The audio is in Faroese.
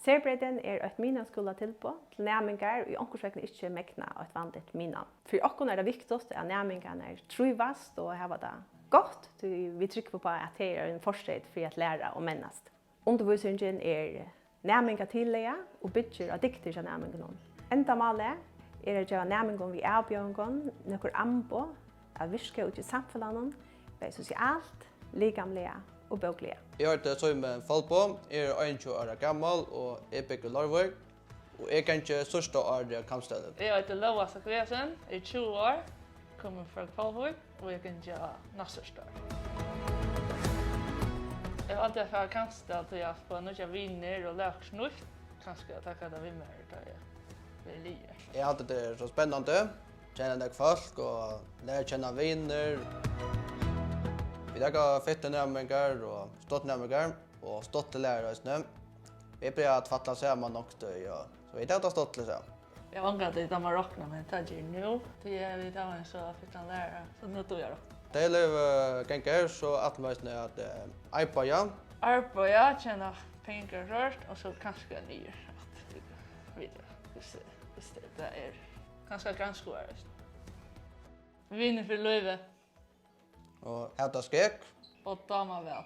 Serbreden et minaskola tilbå til næmingar og i onkursvekne ikke mekna et vanligt mina. For okkon det viktigst at næmingarna trivast og hava det godt, vi trykker på at det en forsted for at lære og mennast. Undervisningen næmingar tillega og bytjer av dikter til næmingarna. Enda malet å gjøre næmingarna vi avbjørngon, nokkur ambo, av virke ut i samfunnet, både sosialt, likamlige og bøklige. Jeg heter Søymen Falbo, jeg er 21 år gammel og jeg bygger Larvøy. Og jeg kan ikke største år i kampstedet. Jeg heter Loa Sakriasen, jeg er 20 år, kommer fra Kvalvøy og jeg kan ikke næstørste år. Jeg har alltid fra kampstedet til å få noen viner og lært snuft. Kanskje jeg takker det vi mer da jeg blir lier. Jeg hadde det så spennende, kjenne deg folk og lære kjenne viner. Vi lager fette nærmengar og stått nærmengar og stått til lærere. Vi blir at fatta sammen nok det, så vi tar stått til seg. Jag ångrar det där man rocknar men det är nu. Det är vi då en så fick han lära. Så nu tog jag då. Det är gänger så att man måste att iPod ja. Arpa jag tjänar pengar först och så kanske jag nyr att vidare. Just det är ganska ganska svårt. Vinner för Löve Och hävda skräck. och dama väl.